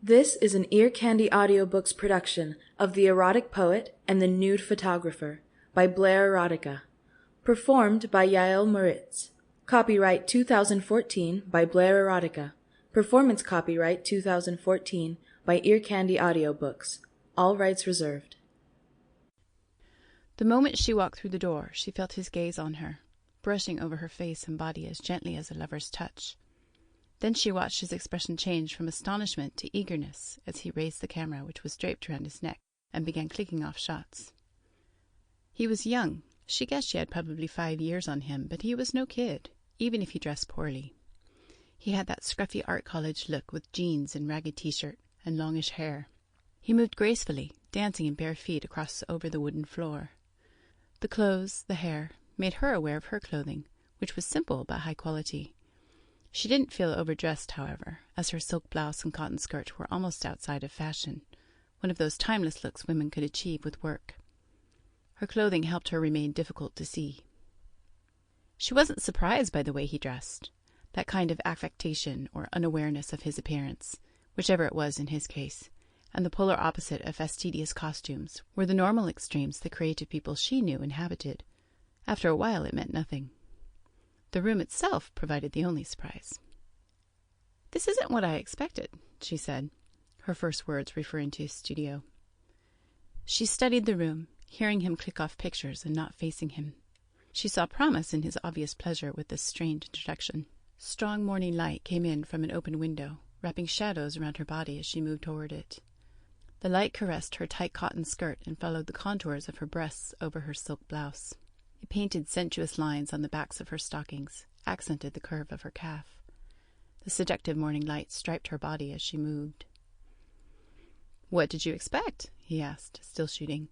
This is an Ear Candy Audiobooks production of The Erotic Poet and the Nude Photographer by Blair Erotica. Performed by Yael Maritz. Copyright 2014 by Blair Erotica. Performance copyright 2014 by Ear Candy Audiobooks. All rights reserved. The moment she walked through the door, she felt his gaze on her, brushing over her face and body as gently as a lover's touch. Then she watched his expression change from astonishment to eagerness as he raised the camera, which was draped around his neck, and began clicking off shots. He was young. She guessed she had probably 5 years on him, but he was no kid, even if he dressed poorly. He had that scruffy art college look with jeans and ragged t-shirt and longish hair. He moved gracefully, dancing in bare feet over the wooden floor. The clothes, the hair, made her aware of her clothing, which was simple but high quality. She didn't feel overdressed, however, as her silk blouse and cotton skirt were almost outside of fashion, one of those timeless looks women could achieve with work. Her clothing helped her remain difficult to see. She wasn't surprised by the way he dressed, that kind of affectation or unawareness of his appearance, whichever it was in his case, and the polar opposite of fastidious costumes were the normal extremes the creative people she knew inhabited. After a while it meant nothing. The room itself provided the only surprise. "This isn't what I expected," she said, her first words referring to his studio. She studied the room, hearing him click off pictures and not facing him. She saw promise in his obvious pleasure with this strange introduction. Strong morning light came in from an open window, wrapping shadows around her body as she moved toward it. The light caressed her tight cotton skirt and followed the contours of her breasts over her silk blouse. It painted sensuous lines on the backs of her stockings, accented the curve of her calf. The seductive morning light striped her body as she moved. "What did you expect?" he asked, still shooting.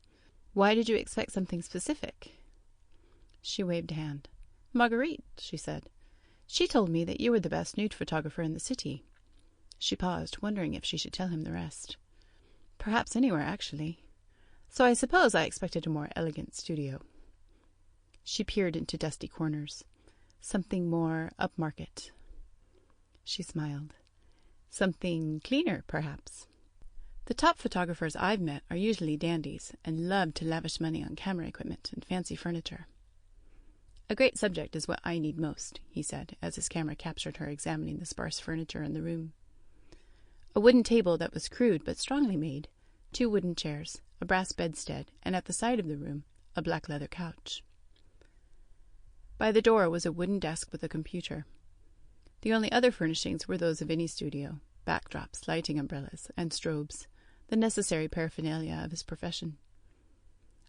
"Why did you expect something specific?" She waved a hand. "Marguerite," she said. "She told me that you were the best nude photographer in the city." She paused, wondering if she should tell him the rest. "Perhaps anywhere, actually. So I suppose I expected a more elegant studio." She peered into dusty corners. "Something more upmarket." She smiled. "Something cleaner, perhaps." "The top photographers I've met are usually dandies and love to lavish money on camera equipment and fancy furniture." "A great subject is what I need most," he said, as his camera captured her examining the sparse furniture in the room. A wooden table that was crude but strongly made, 2 wooden chairs, a brass bedstead, and at the side of the room, a black leather couch. By the door was a wooden desk with a computer. The only other furnishings were those of any studio: backdrops, lighting umbrellas, and strobes, the necessary paraphernalia of his profession.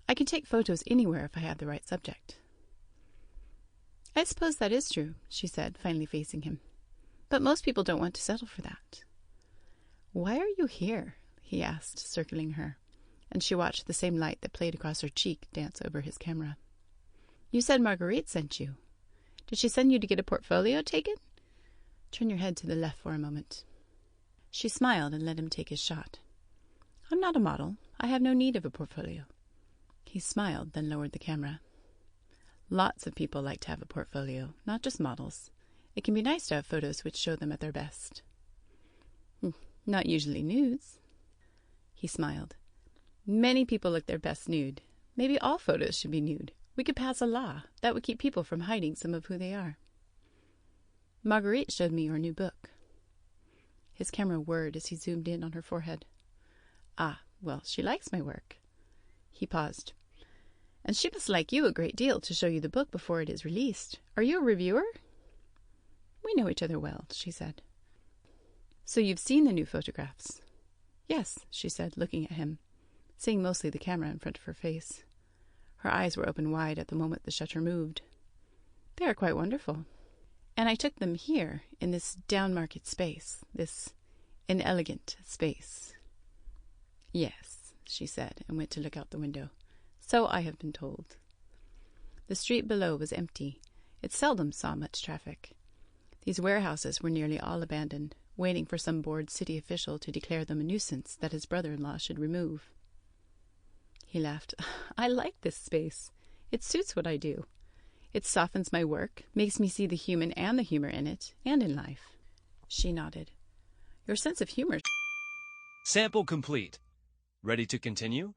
"I can take photos anywhere if I have the right subject." "I suppose that is true," she said, finally facing him. "But most people don't want to settle for that." "Why are you here?" he asked, circling her, and she watched the same light that played across her cheek dance over his camera. "You said Marguerite sent you. Did she send you to get a portfolio taken? Turn your head to the left for a moment." She smiled and let him take his shot. "I'm not a model. I have no need of a portfolio." He smiled, then lowered the camera. "Lots of people like to have a portfolio, not just models. It can be nice to have photos which show them at their best." "Not usually nudes." He smiled. "Many people look their best nude. Maybe all photos should be nude. We could pass a law that would keep people from hiding some of who they are." "Marguerite showed me your new book." His camera whirred as he zoomed in on her forehead. "Ah, well, she likes my work." He paused. "And she must like you a great deal to show you the book before it is released. Are you a reviewer?" "We know each other well," she said. "So you've seen the new photographs?" "Yes," she said, looking at him, seeing mostly the camera in front of her face. Her eyes were open wide at the moment the shutter moved. "They are quite wonderful. And I took them here, in this down-market space, this inelegant space." "Yes," she said, and went to look out the window. "So I have been told." The street below was empty. It seldom saw much traffic. These warehouses were nearly all abandoned, waiting for some bored city official to declare them a nuisance that his brother-in-law should remove. He laughed. "I like this space. It suits what I do. It softens my work, makes me see the human and the humor in it, and in life." She nodded. "Your sense of humor Sample complete. Ready to continue?